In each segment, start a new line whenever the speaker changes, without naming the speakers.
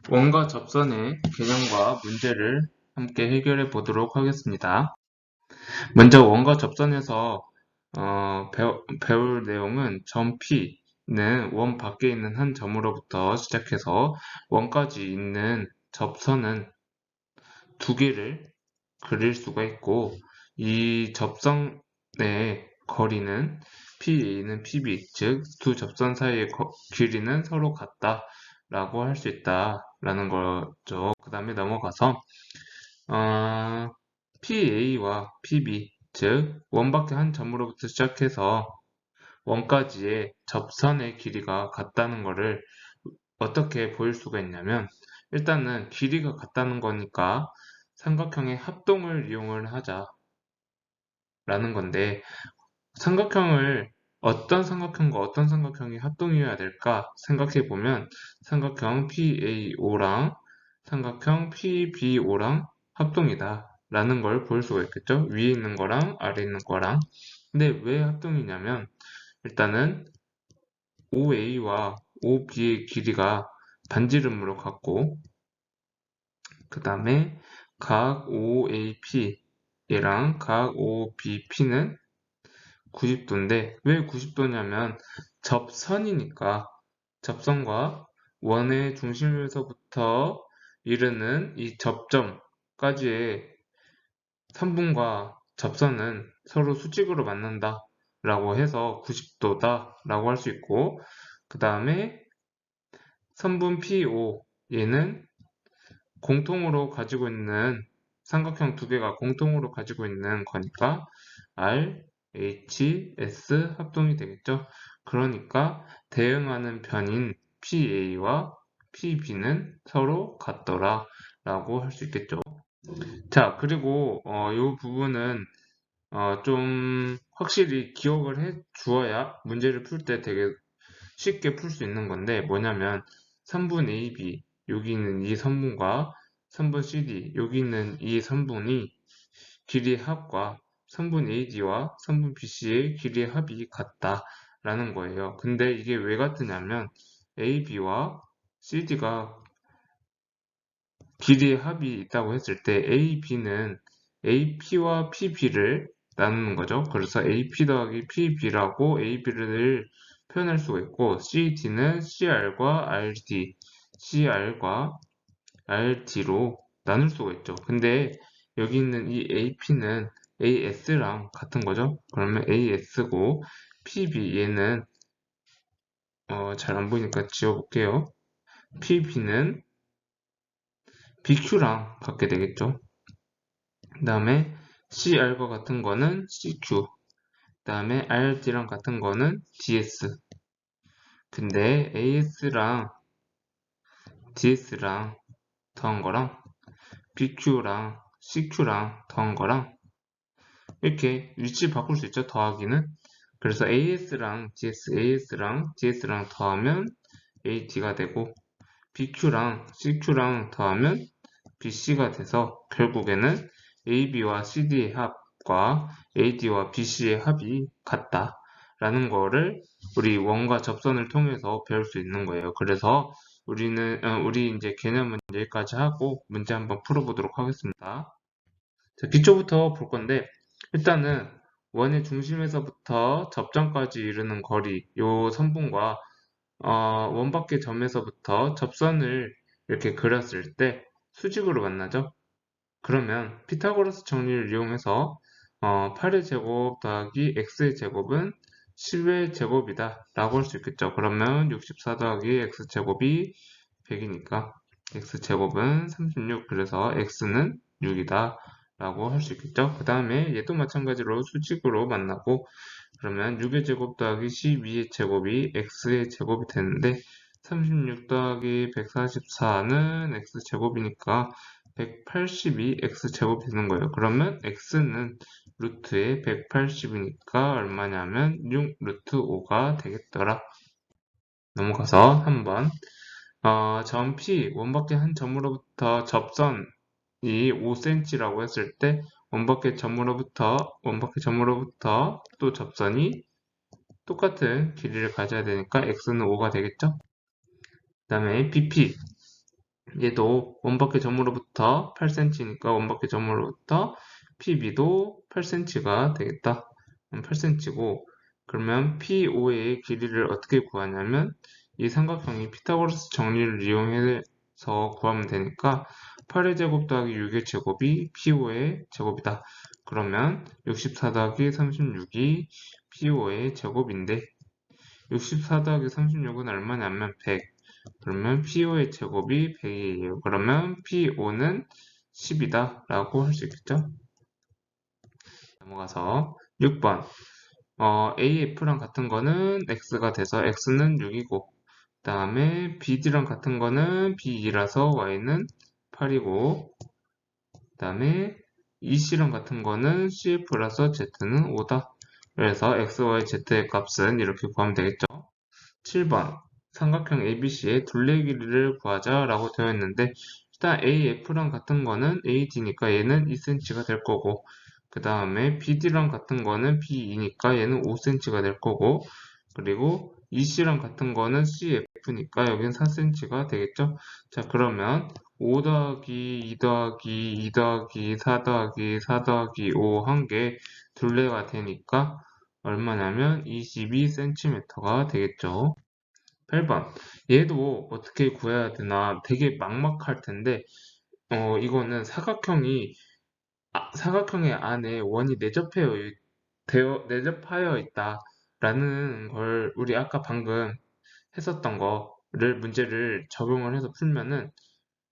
원과 접선의 개념과 문제를 함께 해결해 보도록 하겠습니다. 먼저 원과 접선에서 배울 내용은 점 P는 원 밖에 있는 한 점으로부터 시작해서 원까지 있는 접선은 두 개를 그릴 수가 있고, 이 접선의 거리는 PA는 PB, 즉 두 접선 사이의 길이는 서로 같다 라고 할 수 있다 라는 거죠. 그 다음에 넘어가서 PA와 PB, 즉 원밖에 한 점으로부터 시작해서 원까지의 접선의 길이가 같다는 것을 어떻게 보일 수가 있냐면, 일단은 길이가 같다는 거니까 삼각형의 합동을 이용을 하자라는 건데, 삼각형을 어떤 삼각형과 어떤 삼각형이 합동이어야 될까 생각해 보면 삼각형 PAO랑 삼각형 PBO랑 합동이다 라는 걸 볼 수가 있겠죠. 위에 있는 거랑 아래 있는 거랑. 근데 왜 합동이냐면, 일단은 OA와 OB의 길이가 반지름으로 같고, 그 다음에 각 OAP 얘랑 각 OBP는 90도인데, 왜 90도냐면 접선이니까 접선과 원의 중심에서부터 이르는 이 접점까지의 선분과 접선은 서로 수직으로 만난다 라고 해서 90도다 라고 할 수 있고, 그 다음에 선분 PO 얘는 공통으로 가지고 있는 삼각형 두 개가 공통으로 가지고 있는 거니까 R, H, S 합동이 되겠죠. 그러니까 대응하는 편인 PA와 PB는 서로 같더라 라고 할 수 있겠죠. 자, 그리고 이 부분은 좀 확실히 기억을 해 주어야 문제를 풀 때 되게 쉽게 풀 수 있는 건데, 뭐냐면 3분 AB 여기 있는 이 선분과 3분 CD 여기 있는 이 선분이 길이의 합과 3분 AD와 3분 BC의 길이의 합이 같다라는 거예요. 근데 이게 왜 같으냐면 AB와 CD가 길이의 합이 있다고 했을 때 AB는 AP와 PB를 나누는 거죠. 그래서 AP 더하기 PB라고 AB를 표현할 수가 있고, CD는 CR과 RD, CR과 RD로 나눌 수가 있죠. 근데 여기 있는 이 AP는 AS랑 같은 거죠. 그러면 AS고, PB 얘는 잘 안 보이니까 지워볼게요. PB는 BQ랑 같게 되겠죠. 그 다음에 CR과 같은 거는 CQ, 그 다음에 RD랑 같은 거는 DS. 근데 AS랑 DS랑 더한 거랑 BQ랑 CQ랑 더한 거랑 이렇게 위치 바꿀 수 있죠. 더하기는. 그래서 AS랑 DS랑 더하면 AD가 되고, BQ랑 CQ랑 더하면 BC가 돼서 결국에는 AB와 CD의 합과 AD와 BC의 합이 같다라는 거를 우리 원과 접선을 통해서 배울 수 있는 거예요. 그래서 우리 이제 개념은 여기까지 하고 문제 한번 풀어보도록 하겠습니다. 자, 기초부터 볼 건데, 일단은 원의 중심에서부터 접점까지 이르는 거리, 요 선분과 원 밖의 점에서부터 접선을 이렇게 그렸을 때 수직으로 만나죠. 그러면 피타고라스 정리를 이용해서 8의 제곱 더하기 x의 제곱은 10의 제곱이다 라고 할 수 있겠죠. 그러면 64 더하기 x제곱이 100이니까 x제곱은 36, 그래서 x는 6이다 라고 할 수 있겠죠. 그 다음에 얘도 마찬가지로 수직으로 만나고, 그러면 6의 제곱 더하기 12의 제곱이 x의 제곱이 되는데, 36 더하기 144는 x제곱이니까 182 x제곱이 되는 거예요. 그러면 x는 루트의 180이니까 얼마냐면 6 루트 5가 되겠더라. 넘어가서 한번 점 P, 원밖에 한 점으로부터 접선이 5cm라고 했을 때 원밖에 점으로부터 또 접선이 똑같은 길이를 가져야 되니까 x는 5가 되겠죠. 다음에 BP 얘도 원바퀴 점으로부터 8cm니까 원바퀴 점으로부터 PB도 8cm가 되겠다. 8cm고 그러면 PO의 길이를 어떻게 구하냐면 이 삼각형이 피타고라스 정리를 이용해서 구하면 되니까 8의 제곱 더하기 6의 제곱이 PO의 제곱이다. 그러면 64 더하기 36이 PO의 제곱인데 64 더하기 36은 얼마냐면 100. 그러면 PO의 제곱이 100이에요. 그러면 PO는 10이다 라고 할 수 있겠죠? 넘어가서 6번 AF랑 같은 거는 X가 돼서 X는 6이고 그 다음에 BD랑 같은 거는 B2라서 Y는 8이고 그 다음에 EC랑 같은 거는 CF라서 Z는 5다. 그래서 X, Y, Z의 값은 이렇게 구하면 되겠죠? 7번 삼각형 ABC의 둘레 길이를 구하자라고 되어 있는데 일단 AF랑 같은 거는 AD니까 얘는 2cm가 될 거고 그 다음에 BD랑 같은 거는 B2니까 얘는 5cm가 될 거고 그리고 EC랑 같은 거는 CF니까 여기는 4cm가 되겠죠. 자 그러면 5 더하기 2 더하기 2 더하기 4 더하기 4 더하기 5 한 개 둘레가 되니까 얼마냐면 22cm가 되겠죠. 8번. 얘도 어떻게 구해야 되나 되게 막막할 텐데, 이거는 사각형의 안에 원이 내접하여 있다라는 걸 우리 아까 방금 했었던 거를 문제를 적용을 해서 풀면은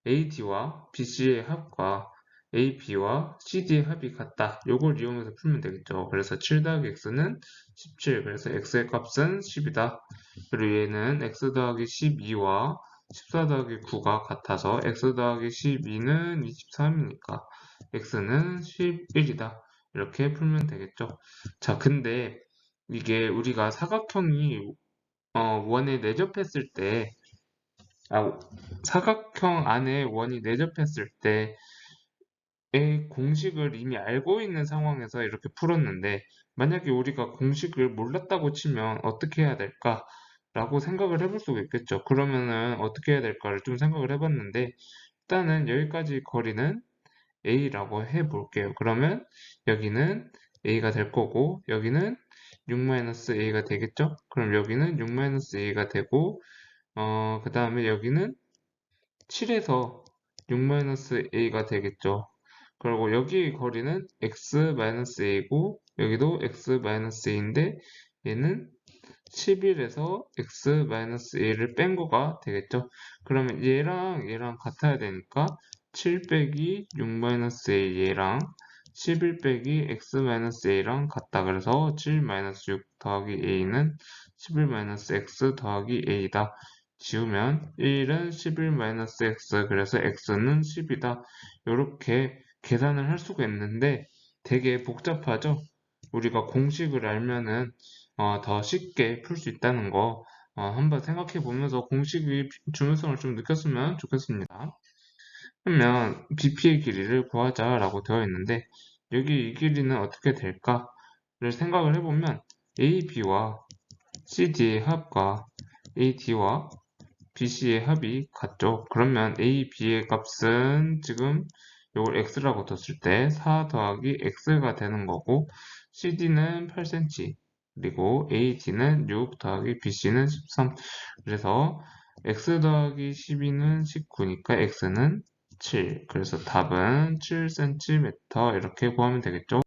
AD와 BC의 합과 AB와 CD의 합이 같다. 요걸 이용해서 풀면 되겠죠. 그래서 7 더하기 X는 17. 그래서 X의 값은 10이다. 그리고 얘는 X 더하기 12와 14 더하기 9가 같아서 X 더하기 12는 23이니까 X는 11이다. 이렇게 풀면 되겠죠. 자, 근데 이게 우리가 사각형이 원에 내접했을 때 사각형 안에 원이 내접했을 때의 공식을 이미 알고 있는 상황에서 이렇게 풀었는데 만약에 우리가 공식을 몰랐다고 치면 어떻게 해야 될까? 라고 생각을 해볼 수가 있겠죠. 그러면은 어떻게 해야 될까를 좀 생각을 해봤는데 일단은 여기까지 거리는 A라고 해볼게요. 그러면 여기는 A가 될 거고 여기는 6-A가 되겠죠? 그럼 여기는 6-A가 되고 그 다음에 여기는 7에서 6-a가 되겠죠. 그리고 여기 거리는 x-a고 여기도 x-a인데 얘는 11에서 x-a를 뺀 거가 되겠죠. 그러면 얘랑 같아야 되니까 7 빼기 6-a 얘랑 11 빼기 x-a랑 같다. 그래서 7-6 더하기 a는 11-x 더하기 a다. 지우면 1은 11-x 그래서 x는 10이다. 이렇게 계산을 할 수가 있는데 되게 복잡하죠? 우리가 공식을 알면은 더 쉽게 풀 수 있다는 거 한번 생각해 보면서 공식의 중요성을 좀 느꼈으면 좋겠습니다. 그러면 BP의 길이를 구하자라고 되어 있는데 여기 이 길이는 어떻게 될까를 생각을 해보면 AB와 CD의 합과 AD와 BC의 합이 같죠. 그러면 A, B의 값은 지금 이걸 x라고 뒀을 때 4 더하기 x가 되는 거고 CD는 8cm 그리고 AD는 6 더하기 BC는 13 그래서 x 더하기 12는 19니까 x는 7 그래서 답은 7cm 이렇게 구하면 되겠죠.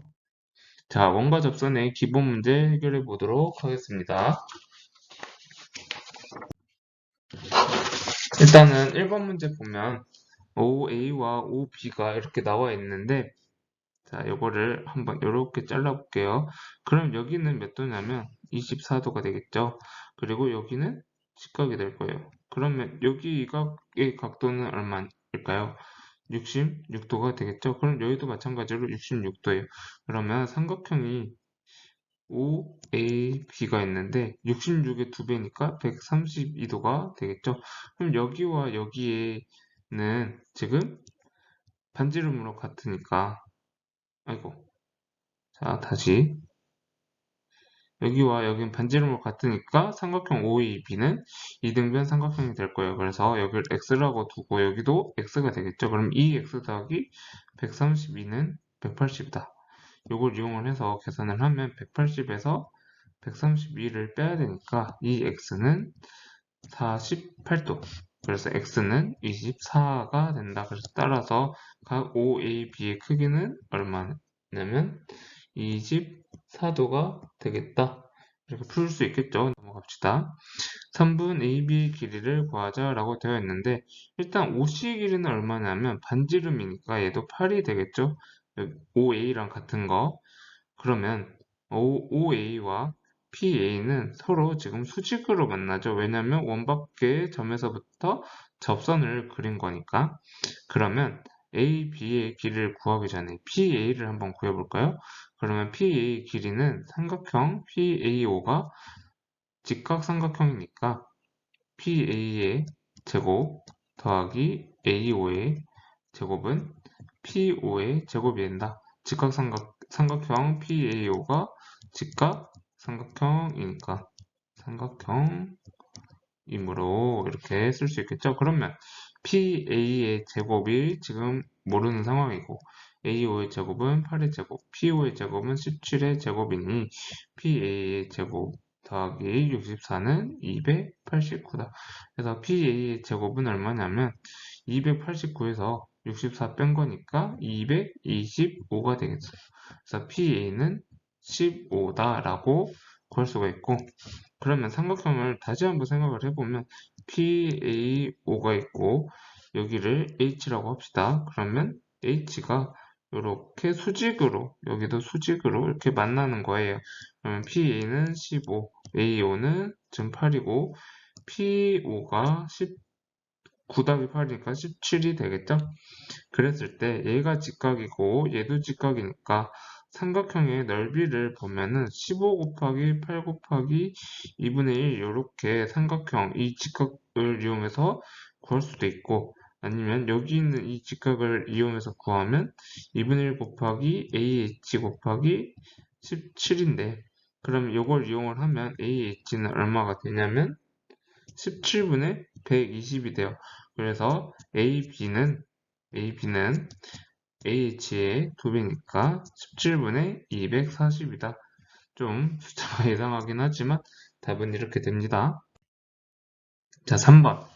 자, 원과 접선의 기본 문제 해결해 보도록 하겠습니다. 일단은 1번 문제 보면 OA와 OB가 이렇게 나와 있는데 자, 요거를 한번 이렇게 잘라 볼게요. 그럼 여기는 몇 도냐면 24도가 되겠죠. 그리고 여기는 직각이 될 거예요. 그러면 여기 이 각의 각도는 얼마일까요? 66도가 되겠죠. 그럼 여기도 마찬가지로 66도예요. 그러면 삼각형이 OAB가 있는데 66의 2배니까 132도가 되겠죠. 그럼 여기와 여기에는 지금 반지름으로 같으니까 아이고 자 다시 여기와 여긴 반지름으로 같으니까 삼각형 OAB는 이등변 삼각형이 될 거예요. 그래서 여기를 x라고 두고 여기도 x가 되겠죠. 그럼 2x 더하기 132는 180이다. 이걸 이용을 해서 계산을 하면 180에서 132를 빼야 되니까 이 x는 48도. 그래서 x는 24가 된다. 그래서 따라서 각 OAB의 크기는 얼마냐면 24도가 되겠다. 이렇게 풀 수 있겠죠. 넘어갑시다. 3분 AB의 길이를 구하자 라고 되어 있는데 일단 OC의 길이는 얼마냐면 반지름이니까 얘도 8이 되겠죠. OA랑 같은 거. 그러면 OA와 PA는 서로 지금 수직으로 만나죠. 왜냐면 원밖의 점에서부터 접선을 그린 거니까. 그러면 AB의 길이를 구하기 전에 PA를 한번 구해볼까요? 그러면 PA 길이는 삼각형 PAO가 직각삼각형이니까 PA의 제곱 더하기 AO의 제곱은 PO의 제곱이 된다. 삼각형 PAO가 직각삼각형이니까 삼각형이므로 이렇게 쓸 수 있겠죠. 그러면 PA의 제곱이 지금 모르는 상황이고 AO의 제곱은 8의 제곱, PO의 제곱은 17의 제곱이니 PA의 제곱 더하기 64는 289다. 그래서 PA의 제곱은 얼마냐면 289에서 64 뺀 거니까 225가 되겠어요. 그래서 PA는 15다라고 구할 수가 있고 그러면 삼각형을 다시 한번 생각을 해보면 PAO가 있고 여기를 H라고 합시다. 그러면 H가 이렇게 수직으로 여기도 수직으로 이렇게 만나는 거예요. 그러면 PA는 15, AO는 지금 8이고 PO가 9 더하기 8이니까 17이 되겠죠? 그랬을 때 얘가 직각이고 얘도 직각이니까 삼각형의 넓이를 보면은 15 곱하기 8 곱하기 2분의 1 이렇게 삼각형 이 직각을 이용해서 구할 수도 있고 아니면 여기 있는 이 직각을 이용해서 구하면 2분의 1 곱하기 AH 곱하기 17인데 그럼 이걸 이용을 하면 AH는 얼마가 되냐면 17분의 120이 돼요. 그래서 AB는 AH의 2배니까 17분의 240이다. 좀 숫자가 이상하긴 하지만 답은 이렇게 됩니다. 자, 3번.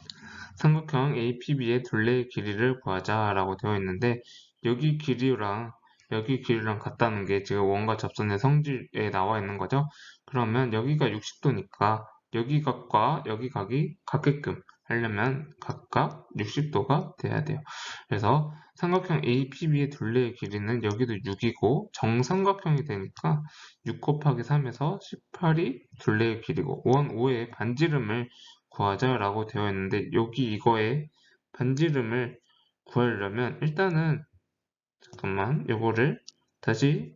삼각형 APB의 둘레의 길이를 구하자라고 되어 있는데 여기 길이랑 여기 길이랑 같다는 게 지금 원과 접선의 성질에 나와 있는 거죠. 그러면 여기가 60도니까 여기 각과 여기 각이 같게끔 하려면 각각 60도가 돼야 돼요. 그래서 삼각형 APB의 둘레의 길이는 여기도 6이고 정삼각형이 되니까 6 곱하기 3에서 18이 둘레의 길이고 원 5의 반지름을 구하자라고 되어 있는데 여기 이거에 반지름을 구하려면 일단은 잠깐만 요거를 다시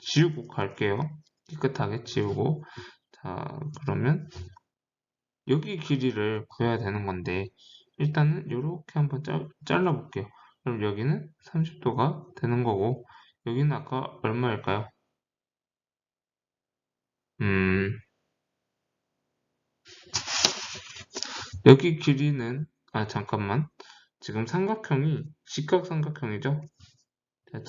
지우고 갈게요. 깨끗하게 지우고 자 그러면 여기 길이를 구해야 되는 건데 일단은 이렇게 한번 잘라 볼게요. 그럼 여기는 30도가 되는 거고 여기는 아까 얼마일까요? 여기 길이는 잠깐만 지금 삼각형이 직각삼각형이죠? 자,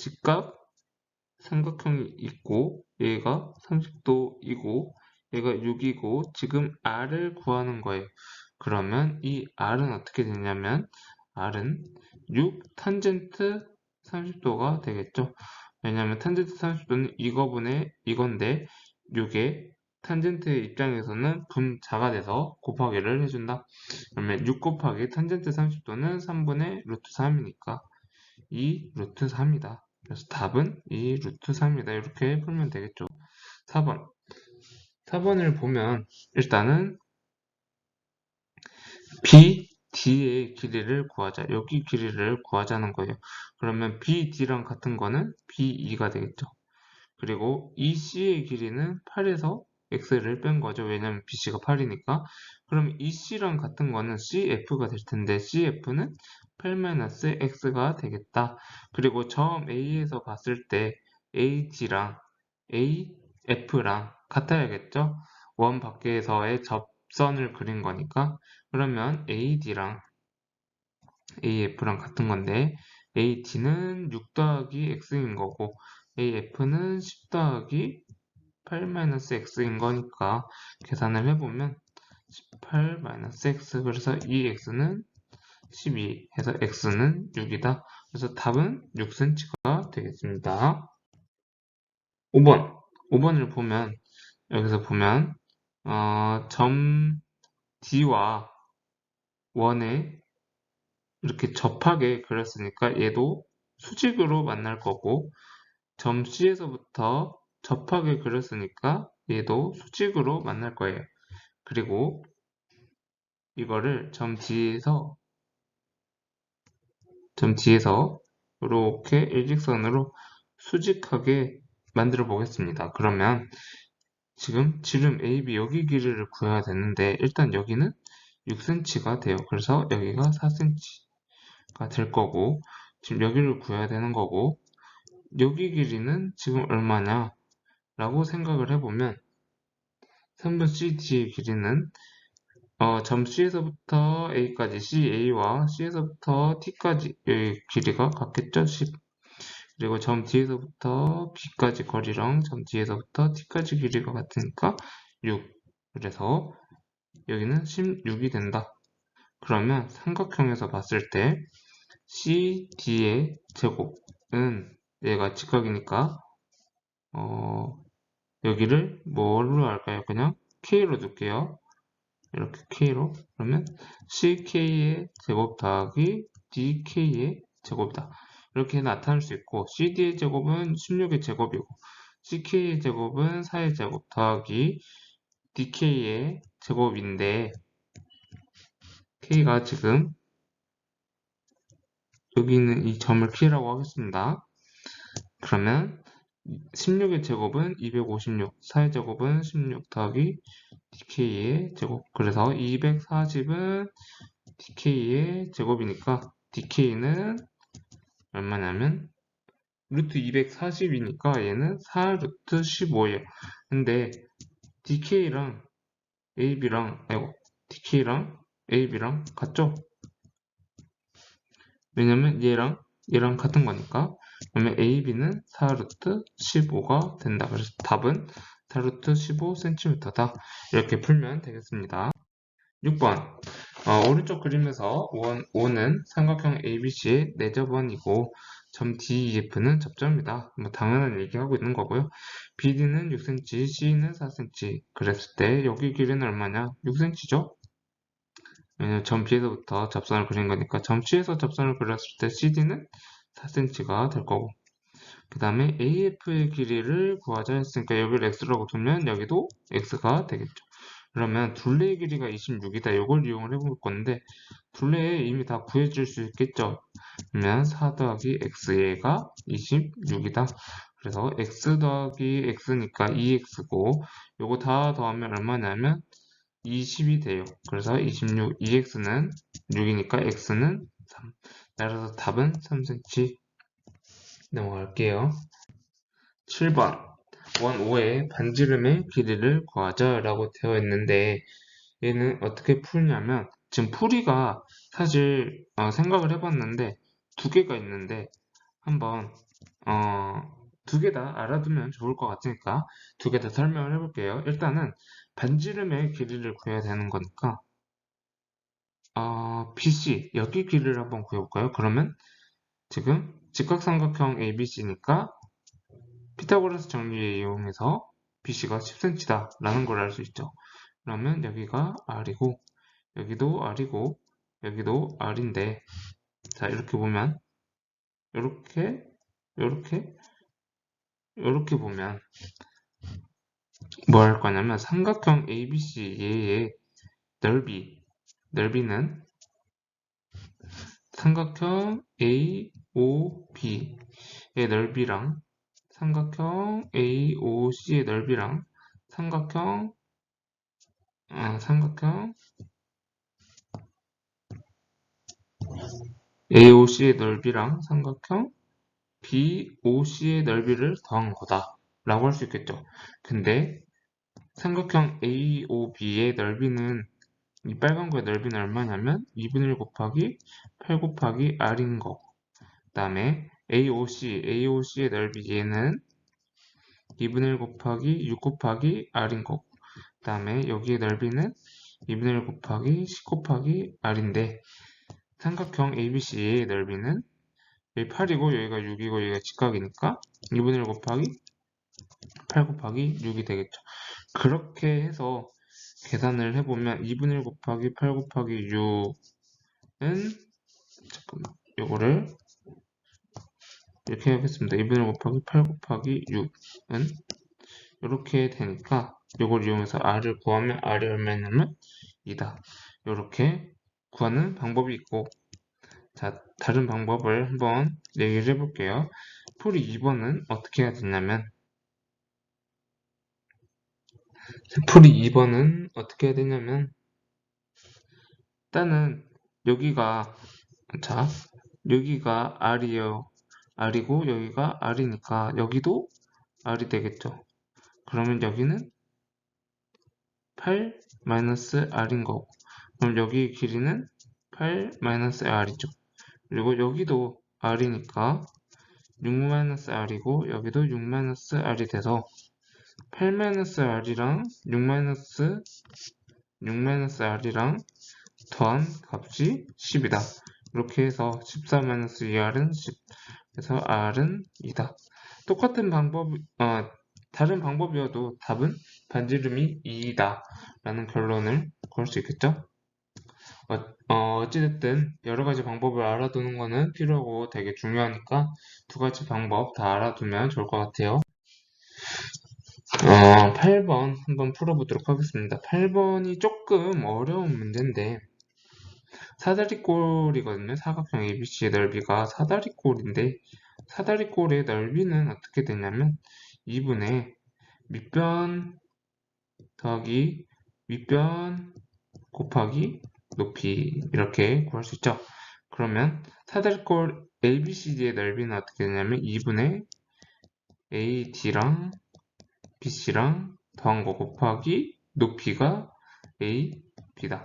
직각삼각형이 있고 얘가 30도이고 얘가 6이고 지금 R을 구하는 거예요. 그러면 이 R은 어떻게 되냐면 R은 6 탄젠트 30도가 되겠죠. 왜냐하면 탄젠트 30도는 이거분의 이건데 6의 탄젠트의 입장에서는 분자가 돼서 곱하기를 해준다. 그러면 6 곱하기 탄젠트 30도는 3분의 루트 3이니까 2 루트 3이다. 그래서 답은 2 루트 3이다. 이렇게 풀면 되겠죠. 4번. 4번을 보면 일단은 BD의 길이를 구하자. 여기 길이를 구하자는 거예요. 그러면 BD랑 같은 거는 BE가 되겠죠. 그리고 EC의 길이는 8에서 x를 뺀 거죠. 왜냐면 BC가 8이니까. 그럼 EC랑 같은 거는 CF가 될 텐데 CF는 8-x가 되겠다. 그리고 점 A에서 봤을 때 AG랑 AF랑 같아야겠죠? 원 밖에서의 접선을 그린 거니까. 그러면 AD랑 AF랑 같은 건데 AD는 6 더하기 X인 거고 AF는 10 더하기 8-X인 거니까 계산을 해보면 18-X, 그래서 이 X는 12 해서 X는 6이다. 그래서 답은 6cm가 되겠습니다. 5번을 보면 여기서 보면 점 D와 원에 이렇게 접하게 그렸으니까 얘도 수직으로 만날 거고 점 C에서부터 접하게 그렸으니까 얘도 수직으로 만날 거예요. 그리고 이거를 점 D에서 이렇게 일직선으로 수직하게 만들어 보겠습니다. 그러면 지금 지름 AB 여기 길이를 구해야 되는데 일단 여기는 6cm가 돼요. 그래서 여기가 4cm가 될 거고 지금 여기를 구해야 되는 거고 여기 길이는 지금 얼마냐 라고 생각을 해보면 3번 CD의 길이는 점 C에서부터 A까지 CA와 C에서부터 T까지 여기 길이가 같겠죠? 10. 그리고 점 D에서부터 B까지 거리랑 점 D에서부터 T까지 길이가 같으니까 6. 그래서 여기는 16이 된다. 그러면 삼각형에서 봤을 때 CD의 제곱은 얘가 직각이니까 여기를 뭘로 할까요? 그냥 K로 둘게요. 이렇게 K로. 그러면 CK의 제곱 더하기 DK의 제곱이다. 이렇게 나타낼 수 있고 CD의 제곱은 16의 제곱이고 CK의 제곱은 4의 제곱 더하기 DK의 제곱인데 K가 지금 여기 있는 이 점을 K라고 하겠습니다. 그러면 16의 제곱은 256, 4의 제곱은 16 더하기 DK의 제곱. 그래서 240은 DK의 제곱이니까 DK는 얼마냐면 루트 240이니까 얘는 4 루트 15예요. 근데 DK랑 DK랑 AB랑 같죠? 왜냐면 얘랑 같은 거니까. 그러면 AB는 4 루트 15가 된다. 그래서 답은 4 루트 15cm다. 이렇게 풀면 되겠습니다. 6번. 오른쪽 그림에서 5는 삼각형 ABC의 내접원이고 점 DEF는 접점이다. 뭐 당연한 얘기하고 있는 거고요. BD는 6cm, C는 4cm. 그랬을 때 여기 길이는 얼마냐? 6cm죠? 왜냐면 점 B에서부터 접선을 그린 거니까 점 C에서 접선을 그렸을 때 CD는 4cm가 될 거고 그 다음에 AF의 길이를 구하자 했으니까 여기를 X라고 두면 여기도 X가 되겠죠. 그러면 둘레의 길이가 26이다. 이걸 이용을 해볼 건데 둘레에 이미 다 구해질 수 있겠죠. 그러면 4 더하기 X가 26이다. 그래서 X 더하기 X니까 2X고 요거 다 더하면 얼마냐면 20이 돼요. 그래서 26, 2x는 6이니까 x는 3. 따라서 답은 3cm. 넘어갈게요. 7번. 원 5의 반지름의 길이를 구하자 라고 되어 있는데 얘는 어떻게 풀냐면 지금 풀이가 사실 생각을 해봤는데 두 개가 있는데 한번 두 개 다 알아두면 좋을 것 같으니까 두 개 다 설명을 해볼게요. 일단은 반지름의 길이를 구해야 되는 거니까 BC 여기 길이를 한번 구해볼까요? 그러면 지금 직각삼각형 ABC니까 피타고라스 정리에 이용해서 BC가 10cm다 라는 걸 알 수 있죠. 그러면 여기가 R이고 여기도 R이고 여기도 R인데 자 이렇게 보면 이렇게 이렇게 보면 뭐 할 거냐면 삼각형 ABC 얘의 넓이는 삼각형 AOB의 넓이랑 삼각형 AOC의 넓이랑 삼각형 AOC의 넓이랑 삼각형 BOC의 넓이를 더한 거다 라고 할 수 있겠죠. 근데 삼각형 AOB의 넓이는 이 빨간 거의 넓이는 얼마냐면 2분의 1 곱하기 8 곱하기 R인 거. 그 다음에 AOC의 넓이 얘는 2분의 1 곱하기 6 곱하기 R인 거고. 그 다음에 여기의 넓이는 2분의 1 곱하기 10 곱하기 R인데 삼각형 ABC의 넓이는 여기 8이고 여기가 6이고 여기가 직각이니까 2분의 1 곱하기 8 곱하기 6이 되겠죠. 그렇게 해서 계산을 해보면 2분의 1 곱하기 8 곱하기 6은 잠깐만 요거를 이렇게 하겠습니다. 2분의 1 곱하기 8 곱하기 6은 이렇게 되니까 요걸 이용해서 R을 구하면 R이 얼마냐면 2다. 이렇게 구하는 방법이 있고 자 다른 방법을 한번 얘기를 해볼게요. 풀이 2번은 어떻게 해야 되냐면 일단은 여기가 자 여기가 R이에요. R이고 여기가 R이니까 여기도 R이 되겠죠. 그러면 여기는 8-R인 거고 그럼 여기 길이는 8-R이죠. 그리고 여기도 R이니까 6-R이고 여기도 6-R이 돼서 8-R이랑 6-R이랑 더한 값이 10이다. 이렇게 해서 14-2R은 10. 그래서 R은 2다. 똑같은 다른 방법이어도 답은 반지름이 2이다. 라는 결론을 구할 수 있겠죠? 어찌됐든 여러 가지 방법을 알아두는 거는 필요하고 되게 중요하니까 두 가지 방법 다 알아두면 좋을 것 같아요. 8번 한번 풀어보도록 하겠습니다. 8번이 조금 어려운 문제인데 사다리꼴이거든요. 사각형 ABC의 넓이가 사다리꼴인데 사다리꼴의 넓이는 어떻게 되냐면 2분의 밑변 더하기 윗변 곱하기 높이 이렇게 구할 수 있죠. 그러면 사다리꼴 ABCD의 넓이는 어떻게 되냐면 2분의 AD랑 BC랑 더한 거 곱하기 높이가 AB다.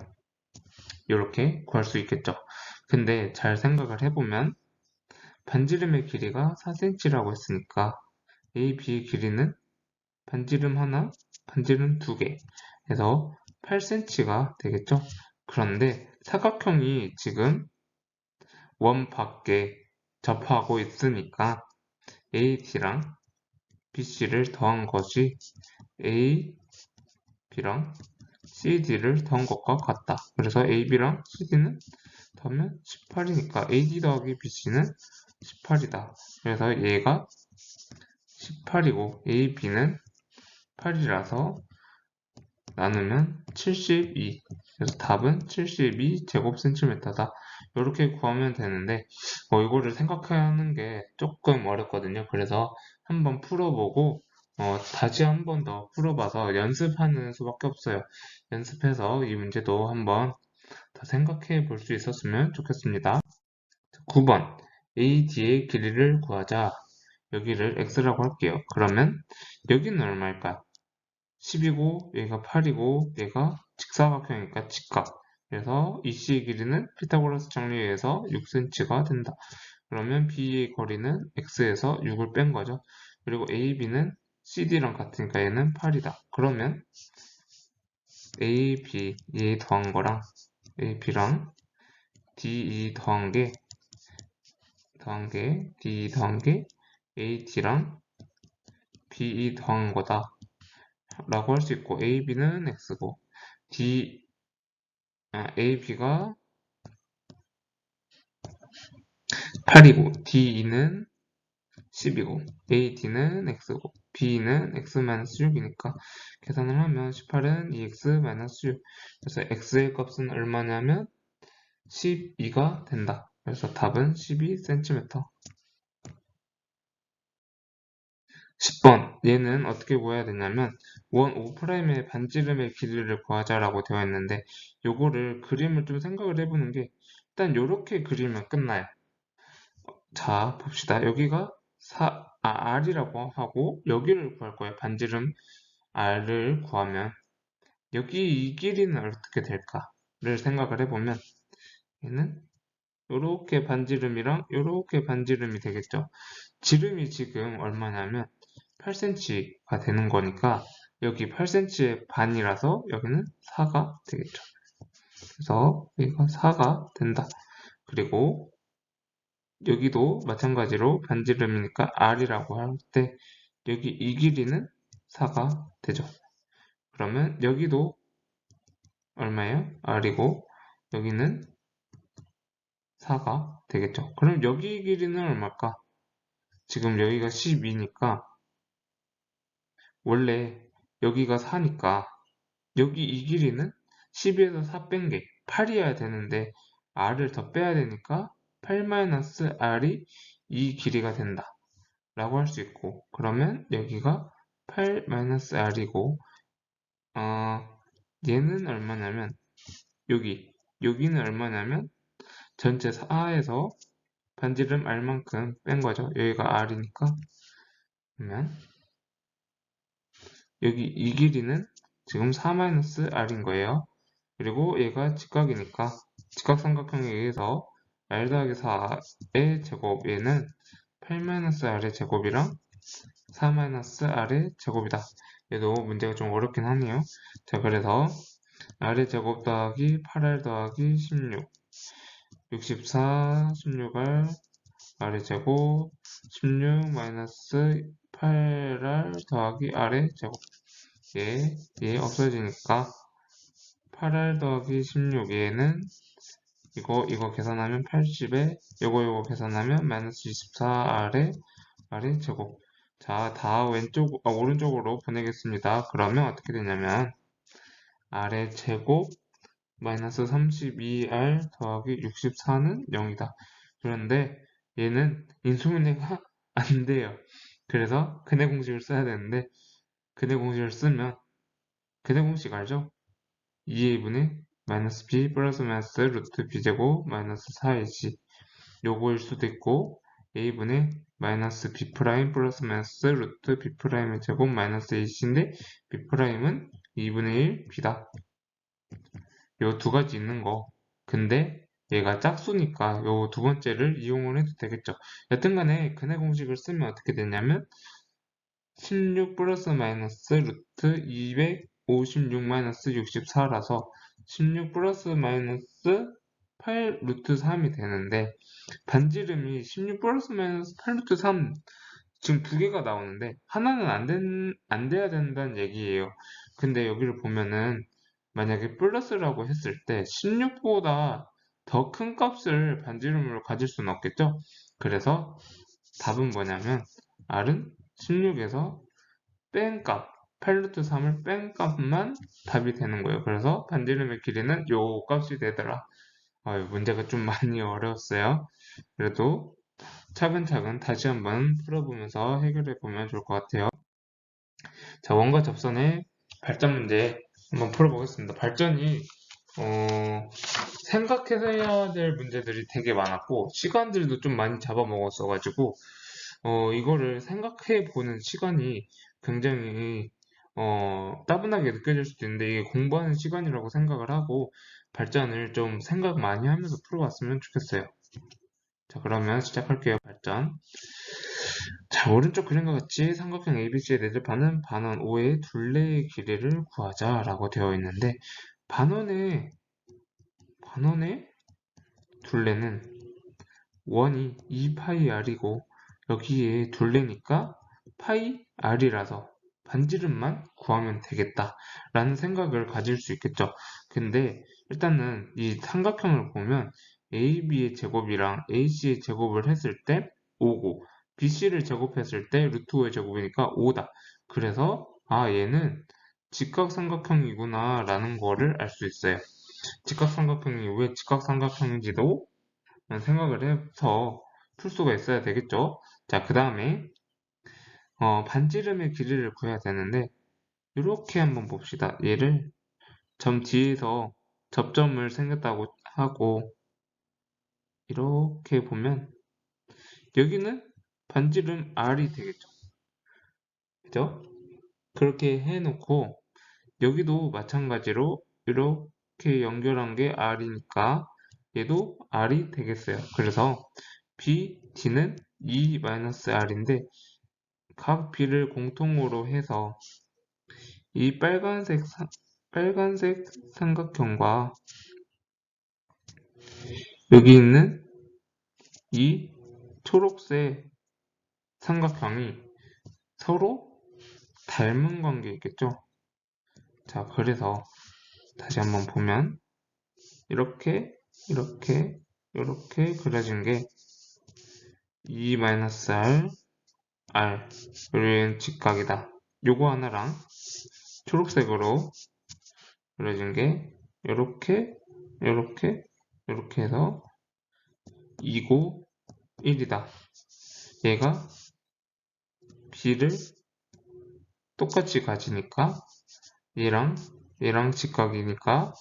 이렇게 구할 수 있겠죠. 근데 잘 생각을 해보면 반지름의 길이가 4cm라고 했으니까 AB의 길이는 반지름 하나, 반지름 두 개 해서 8cm가 되겠죠. 그런데 사각형이 지금 원 밖에 접하고 있으니까 AD랑 BC를 더한 것이 AB랑 CD를 더한 것과 같다. 그래서 AB랑 CD는 더하면 18이니까 AD 더하기 BC는 18이다. 그래서 얘가 18이고 AB는 8이라서 나누면 72. 그래서 답은 72제곱센티미터다. 이렇게 구하면 되는데 이거를 생각하는 게 조금 어렵거든요. 그래서 한번 풀어보고 다시 한 번 더 풀어봐서 연습하는 수밖에 없어요. 연습해서 이 문제도 한번 더 생각해 볼 수 있었으면 좋겠습니다. 9번 AD의 길이를 구하자. 여기를 x라고 할게요. 그러면 여기는 얼마일까요? 10이고 얘가 8이고 얘가 직사각형이니까 직각. 그래서 EC의 길이는 피타고라스 정리에 의해서 6cm가 된다. 그러면 B의 거리는 x에서 6을 뺀 거죠. 그리고 AB는 CD랑 같으니까 얘는 8이다. 그러면 AB 얘 더한 거랑 AB랑 DE 더한 게 DE 더한 게 AD랑 BE 더한 거다. 라고 할 수 있고 AB는 x고 AB가 8이고 DE는 10이고 AD는 x고 B는 x-6이니까 계산을 하면 18은 2x-6 그래서 x의 값은 얼마냐면 12가 된다. 그래서 답은 12cm. 10번 얘는 어떻게 구해야 되냐면 원 5'의 반지름의 길이를 구하자라고 되어 있는데 요거를 그림을 좀 생각을 해보는 게 일단 요렇게 그리면 끝나요. 자 봅시다. 여기가 R이라고 하고 여기를 구할 거예요. 반지름 R을 구하면 여기 이 길이는 어떻게 될까를 생각을 해보면 얘는 요렇게 반지름이랑 요렇게 반지름이 되겠죠. 지름이 지금 얼마냐면 8cm가 되는 거니까 여기 8cm의 반이라서 여기는 4가 되겠죠. 그래서 여기가 4가 된다. 그리고 여기도 마찬가지로 반지름이니까 R이라고 할 때 여기 이 길이는 4가 되죠. 그러면 여기도 얼마예요? R이고 여기는 4가 되겠죠. 그럼 여기 길이는 얼마일까? 지금 여기가 12니까 원래 여기가 4니까 여기 이 길이는 12에서 4 뺀 게 8이어야 되는데 R을 더 빼야 되니까 8-R이 이 길이가 된다 라고 할 수 있고 그러면 여기가 8-R이고 얘는 얼마냐면 여기는 얼마냐면 전체 4에서 반지름 R만큼 뺀 거죠. 여기가 R이니까 그러면 여기 이 길이는 지금 4-R인 거예요. 그리고 얘가 직각이니까 직각삼각형에 의해서 R 더하기 4의 제곱 얘는 8-R의 제곱이랑 4-R의 제곱이다. 얘도 문제가 좀 어렵긴 하네요. 자, 그래서 R의 제곱 더하기 8R 더하기 16 64, 16R R의 제곱 16 마이너스 8R 더하기 R의 제곱 얘 없어지니까 8R 더하기 16얘는 이거 계산하면 80에 요거 계산하면 마이너스 24R의 R의 제곱. 자, 다 오른쪽으로 보내겠습니다. 그러면 어떻게 되냐면 R의 제곱 마이너스 32R 더하기 64는 0이다. 그런데 얘는 인수분해가 안 돼요. 그래서 근해 공식을 써야 되는데 근해 공식을 쓰면 근해 공식 알죠? 2a분의 마이너스 b 플러스 마이너스 루트 b제곱 마이너스 4ac 요거일 수도 있고 a분의 마이너스 b 프라임 플러스 마이너스 루트 b 프라임의 제곱 마이너스 ac인데 b 프라임은 2분의 1 b다. 요 두 가지 있는 거. 근데 얘가 짝수니까 요 두 번째를 이용을 해도 되겠죠. 여튼간에 근해 공식을 쓰면 어떻게 되냐면 16 플러스 마이너스 루트 256 마이너스 64라서 16 플러스 마이너스 8 루트 3이 되는데 반지름이 16 플러스 마이너스 8 루트 3 지금 두 개가 나오는데 하나는 안 돼야 된다는 얘기예요. 근데 여기를 보면은 만약에 플러스라고 했을 때 16보다 더 큰 값을 반지름으로 가질 수는 없겠죠? 그래서 답은 뭐냐면 R은 16에서 뺀 값, 8루트 3을 뺀 값만 답이 되는 거예요. 그래서 반지름의 길이는 요 값이 되더라. 문제가 좀 많이 어려웠어요. 그래도 차근차근 다시 한번 풀어보면서 해결해 보면 좋을 것 같아요. 자, 원과 접선의 발전 문제 한번 풀어보겠습니다. 발전이 생각해서 해야 될 문제들이 되게 많았고 시간들도 좀 많이 잡아먹었어가지고 이거를 생각해 보는 시간이 굉장히 따분하게 느껴질 수도 있는데 이게 공부하는 시간이라고 생각을 하고 발전을 좀 생각 많이 하면서 풀어봤으면 좋겠어요. 자, 그러면 시작할게요. 발전. 자, 오른쪽 그림과 같이 삼각형 ABC의 대립하는 반원 O의 둘레의 길이를 구하자라고 되어 있는데 반원의 둘레는 원이 2파이 r이고 여기에 둘레니까 파이 r이라서 반지름만 구하면 되겠다 라는 생각을 가질 수 있겠죠. 근데 일단은 이 삼각형을 보면 AB의 제곱이랑 AC의 제곱을 했을 때 5고 BC를 제곱했을 때 루트 5의 제곱이니까 5다. 그래서 얘는 직각삼각형이구나 라는 거를 알 수 있어요. 직각삼각형이 왜 직각삼각형인지도 생각을 해서 풀 수가 있어야 되겠죠. 자, 그 다음에 반지름의 길이를 구해야 되는데 이렇게 한번 봅시다. 얘를 점 D에서 접점을 생겼다고 하고 이렇게 보면 여기는 반지름 R이 되겠죠. 그죠? 그렇게 해놓고 여기도 마찬가지로 이렇게 연결한 게 R이니까 얘도 R이 되겠어요. 그래서 B, D는 E-R인데 각 B를 공통으로 해서 이 빨간색 삼각형과 여기 있는 이 초록색 삼각형이 서로 닮은 관계 있겠죠? 자, 그래서 다시 한번 보면 이렇게 이렇게 그려진 게 E-R, R 이런 직각이다. 요거 하나랑 초록색으로 그려진 게 이렇게 해서 2고 1이다. 얘가 B를 똑같이 가지니까 얘랑 직각이니까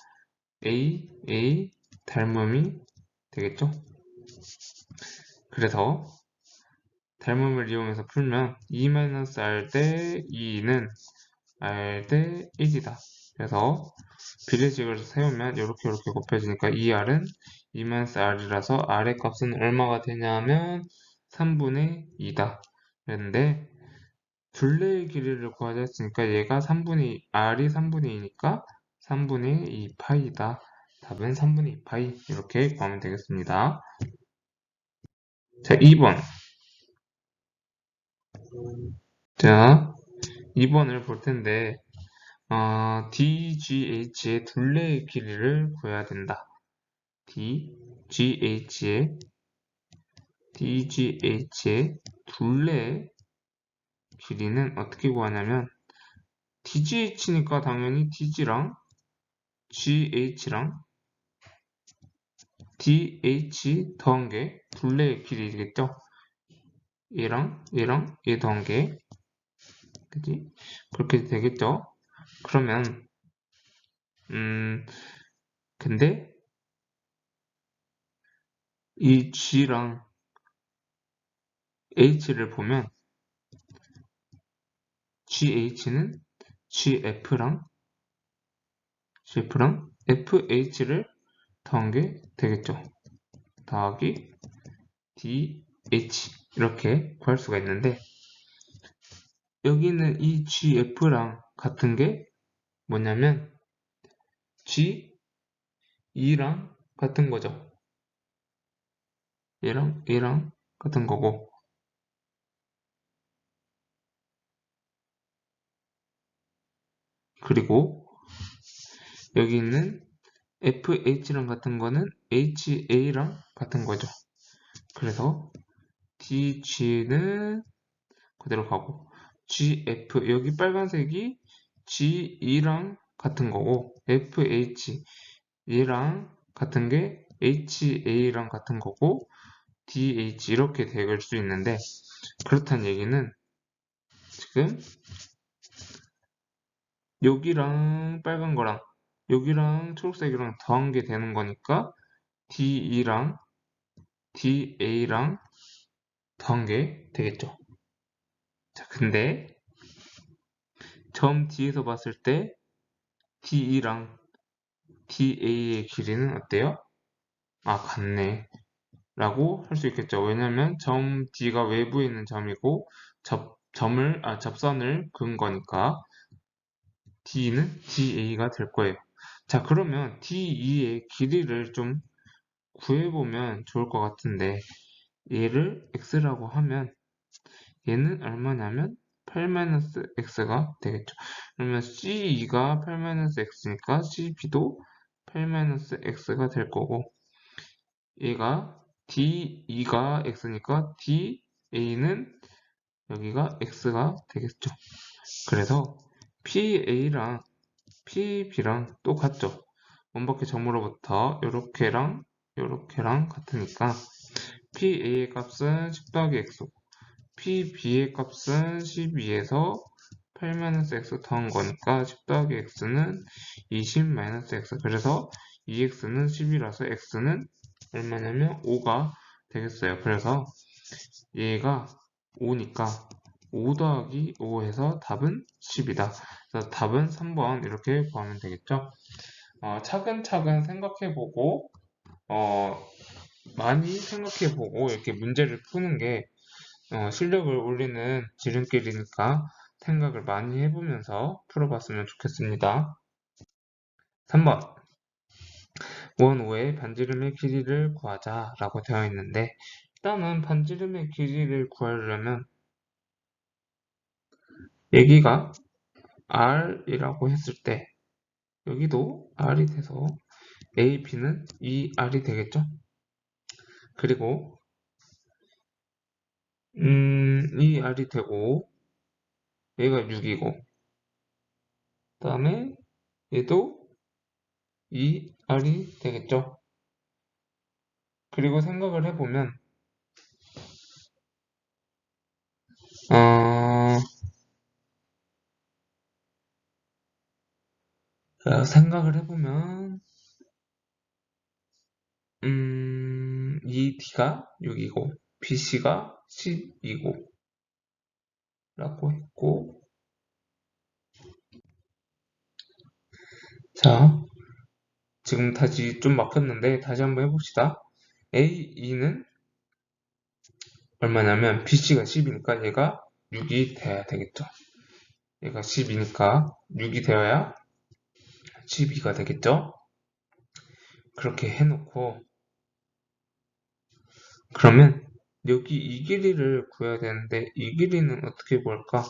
A 닮음이 되겠죠? 그래서 닮음을 이용해서 풀면 E-R 대 2는 R 대 1이다. 그래서 비례식을 세우면 이렇게 곱해지니까 2R은 E-R이라서 R의 값은 얼마가 되냐면 3분의 2다. 그런데 둘레의 길이를 구하자 했으니까 얘가 R이 3분의 2니까 3분의 2 파이다. 답은 3분의 2 파이 이렇게 구하면 되겠습니다. 자, 2번. 자, 2번을 볼 텐데 DGH의 둘레의 길이를 구해야 된다. DGH의 둘레의 길이는 어떻게 구하냐면 DGH니까 당연히 DG랑 GH랑 DH 더한 게 둘레의 길이겠죠? 얘랑 얘 더한 게 그지? 그렇게 되겠죠? 그러면 근데 이 G랑 H를 보면 GH는 GF랑 FH를 더한 게 되겠죠. 더하기 DH 이렇게 구할 수가 있는데 여기는 이 GF랑 같은 게 뭐냐면 G2랑 같은 거죠. 얘랑 같은 거고 그리고 여기 있는 FH랑 같은 거는 HA랑 같은 거죠. 그래서 DG는 그대로 가고 GF 여기 빨간색이 G2랑 같은 거고 FH 얘랑 같은 게 HA랑 같은 거고 DH 이렇게 될 수 있는데 그렇다는 얘기는 지금 여기랑 빨간 거랑 여기랑 초록색이랑 더한 게 되는 거니까 DE랑 DA랑 더한 게 되겠죠. 자, 근데 점 D에서 봤을 때 DE랑 DA의 길이는 어때요? 아, 같네. 라고 할 수 있겠죠. 왜냐면 점 D가 외부에 있는 점이고 접선을 그은 거니까 D는 DA가 될 거예요. 자, 그러면 DE의 길이를 좀 구해보면 좋을 것 같은데 얘를 x라고 하면 얘는 얼마냐면 8-x가 되겠죠. 그러면 C2가 8-x니까 CB도 8-x가 될 거고 얘가 D2가 x니까 DA는 여기가 x가 되겠죠. 그래서 PA랑 PB랑 똑같죠. 원바퀴 점으로부터 요렇게랑 같으니까 PA의 값은 10 더하기 x고 PB의 값은 12에서 8-x 더한 거니까 10 더하기 x는 20-x 그래서 2x는 10이라서 x는 얼마냐면 5가 되겠어요. 그래서 얘가 5니까 5 더하기 5 해서 답은 10이다. 그래서 답은 3번 이렇게 구하면 되겠죠. 차근차근 생각해보고 많이 생각해보고 이렇게 문제를 푸는 게 실력을 올리는 지름길이니까 생각을 많이 해보면서 풀어봤으면 좋겠습니다. 3번 원 5의 반지름의 길이를 구하자 라고 되어 있는데 일단은 반지름의 길이를 구하려면 여기가 R이라고 했을 때 여기도 R이 돼서 A, B는 2R이 되겠죠? 그리고 2R이 되고 얘가 6이고 그 다음에 얘도 2R이 되겠죠? 그리고 생각을 해보면 어, 생각을 해보면 2D가 6이고 BC가 10이고 라고 했고 자 지금 다시 좀 막혔는데 다시 한번 해봅시다. AE는 얼마냐면 BC가 10이니까 얘가 6이 돼야 되겠죠. 얘가 10이니까 6이 되어야 12가 되겠죠. 그렇게 해놓고 그러면 여기 이 길이를 구해야 되는데 이 길이는 어떻게 구할까?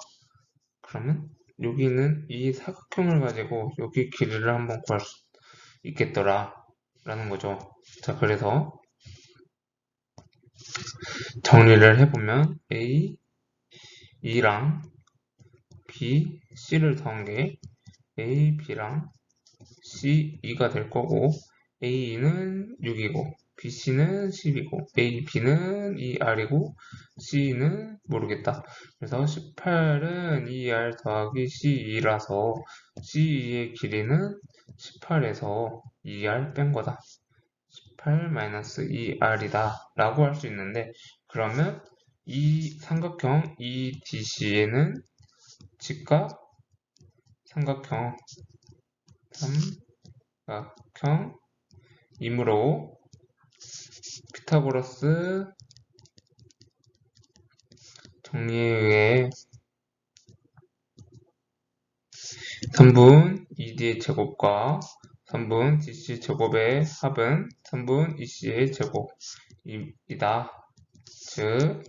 그러면 여기는 이 사각형을 가지고 여기 길이를 한번 구할 수 있겠더라 라는 거죠. 자 그래서 정리를 해보면 A, E랑 B, C를 더한 게 A, B랑 C, 2가 될 거고 A는 6이고 BC는 10이고 A, B는 2R이고 C는 모르겠다. 그래서 18은 2R 더하기 C2라서 C2의 길이는 18에서 2R 뺀 거다. 18-2R이다 라고 할 수 있는데 그러면 이 삼각형 EDC에는 직각 삼각형 삼각형이므로 피타고라스 정리에 의해 3분 2D의 제곱과 3분 DC 제곱의 합은 3분 EC의 제곱이다. 즉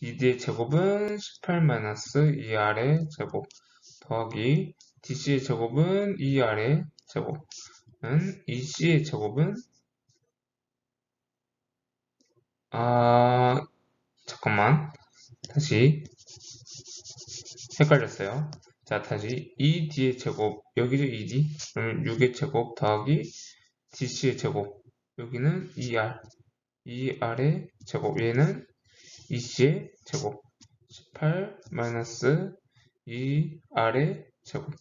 2D의 제곱은 18-2R의 제곱 더하기 DC의 제곱은 2R의 제곱은 EC의 제곱은 잠깐만 다시 헷갈렸어요. 자 다시 2D의 제곱 여기죠 2D 그러면 6의 제곱 더하기 DC의 제곱 여기는 2R 2R의 제곱 얘는 EC의 제곱 18-2R의 제곱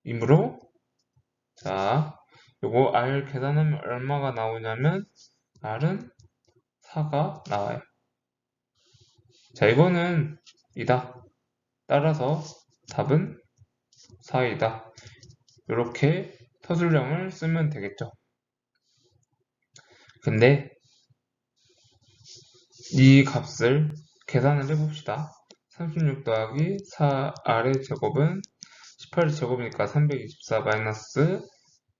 이므로 자 요거 R 계산하면 얼마가 나오냐면 R은 4가 나와요. 자 이거는 이다. 따라서 답은 4이다. 이렇게 서술형을 쓰면 되겠죠. 근데 이 값을 계산을 해봅시다. 36 더하기 4R의 제곱은 18의 제곱이니까 324 마이너스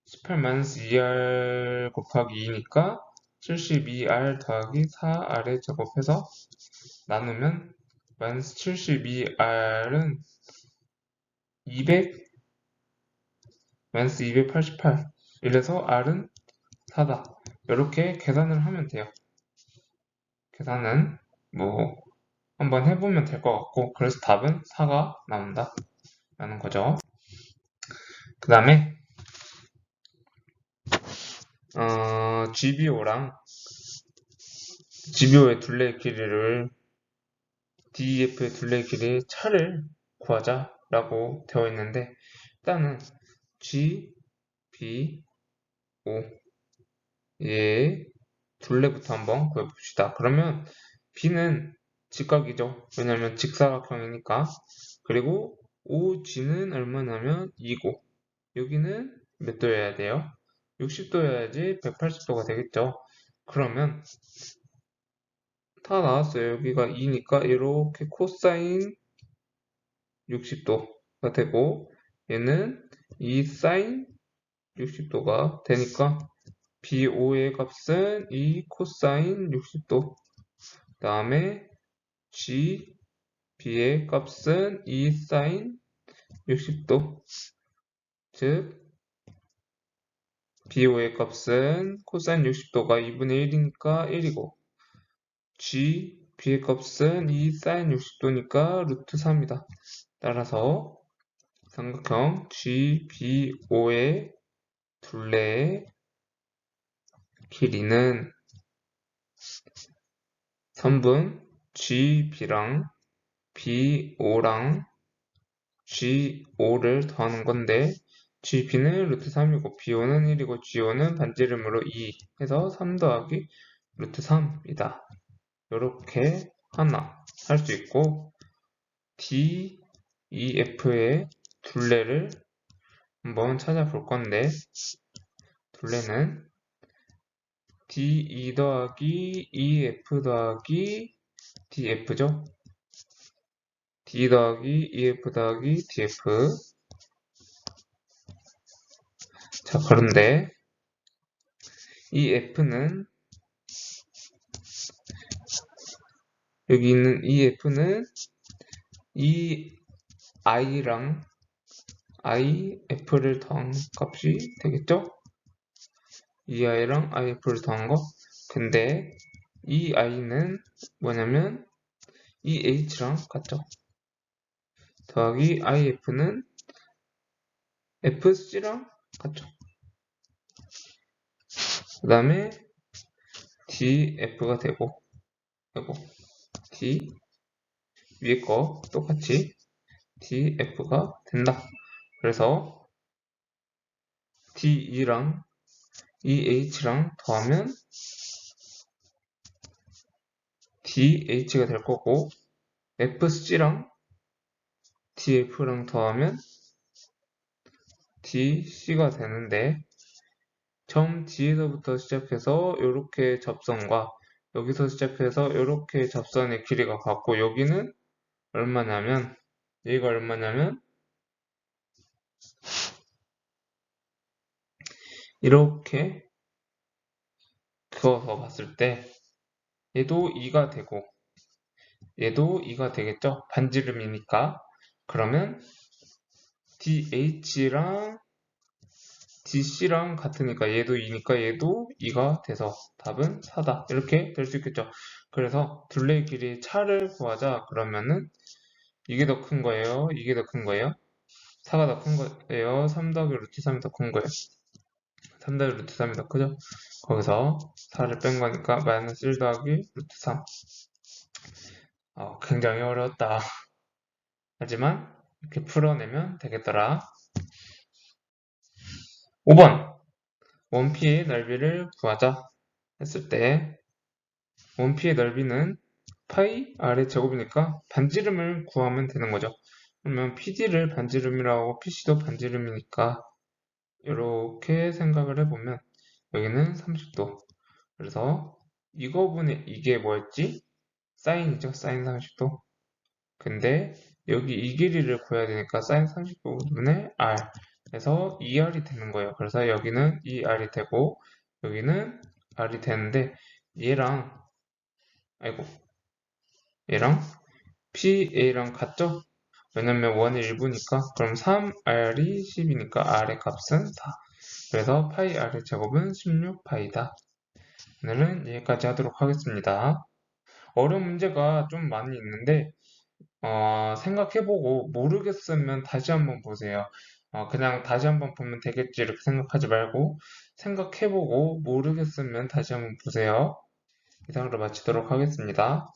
18 마이너스 2R 곱하기 2니까 72R 더하기 4R의 제곱해서 나누면 마이너스 72R은 200 마이너스 288 이래서 R은 4다. 이렇게 계산을 하면 돼요. 계산은 뭐 한번 해보면 될 것 같고 그래서 답은 4가 나온다 라는 거죠. 그 다음에 GBO의 둘레의 길이를 DEF의 둘레의 길이의 차를 구하자 라고 되어 있는데 일단은 G, B, O의 둘레부터 한번 구해봅시다. 그러면 B는 직각이죠. 왜냐면 직사각형이니까. 그리고 OG는 얼마냐면 2고 여기는 몇 도여야 돼요? 60도여야지 180도가 되겠죠. 그러면 다 나왔어요. 여기가 2니까 이렇게 코사인 60도가 되고 얘는 2 사인 60도가 되니까 BO의 값은 2 코사인 60도 그 다음에 GB의 값은 2 사인 60도 즉 BO의 값은 코사인 60도가 2분의 1이니까 1이고 GB의 값은 2 사인 60도니까 루트 3이다. 따라서 삼각형 GBO의 둘레의 길이는 선분 GB랑 BO랑 GO를 더하는 건데 GB는 루트 3이고 BO는 1이고 GO는 반지름으로 2 해서 3 더하기 루트 3이다. 이렇게 하나 할 수 있고 DEF의 둘레를 한번 찾아볼 건데 둘레는 DE 더하기 EF 더하기 DF죠. D 더하기 EF 더하기 DF. 자, 그런데 이 F는 여기 있는 이 F는 이 I랑 IF를 더한 값이 되겠죠? 이 I랑 IF를 더한 거. 근데 이 I는 뭐냐면 이 H랑 같죠? 더하기 IF는 FC랑 같죠? 그 다음에 DF가 되고 D 위에 거 똑같이 DF가 된다. 그래서 DE랑 EH랑 더하면 DH가 될 거고 FC랑 DF랑 더하면 DC가 되는데 점 D에서부터 시작해서 이렇게 접선과 여기서 시작해서 이렇게 접선의 길이가 같고 여기는 얼마냐면 얘가 얼마냐면 이렇게 그어서 봤을 때 얘도 2가 되고 얘도 2가 되겠죠? 반지름이니까. 그러면 DH랑 DC랑 같으니까 얘도 2니까 얘도 2가 돼서 답은 4다. 이렇게 될 수 있겠죠. 그래서 둘레의 길이의 차를 구하자. 그러면은 이게 더 큰 거예요. 이게 더 큰 거예요. 4가 더 큰 거예요. 3 더하기 루트 3이 더 큰 거예요. 3 더하기 루트 3이 더 크죠. 거기서 4를 뺀 거니까 마이너스 1 더하기 루트 3. 굉장히 어려웠다. 하지만 이렇게 풀어내면 되겠더라. 5번 원피의 넓이를 구하자 했을 때 원피의 넓이는 파이 r의 제곱이니까 반지름을 구하면 되는 거죠. 그러면 PD를 반지름이라고 하고 PC도 반지름이니까 이렇게 생각을 해보면 여기는 30도. 그래서 이거분의 이게 뭐였지? 사인이죠. 사인 30도. 근데 여기 이 길이를 구해야 되니까 사인 30도분의 r 그래서 2r이 되는 거예요. 그래서 여기는 2r이 되고 여기는 r이 되는데 얘랑 얘랑 PA랑 같죠? 왜냐면 1이 1부니까 그럼 3R이 10이니까 R의 값은 4. 그래서 파이 R의 제곱은 16파이다. 오늘은 여기까지 하도록 하겠습니다. 어려운 문제가 좀 많이 있는데 생각해보고 모르겠으면 다시 한번 보세요. 그냥 다시 한번 보면 되겠지 이렇게 생각하지 말고 생각해보고 모르겠으면 다시 한번 보세요. 이상으로 마치도록 하겠습니다.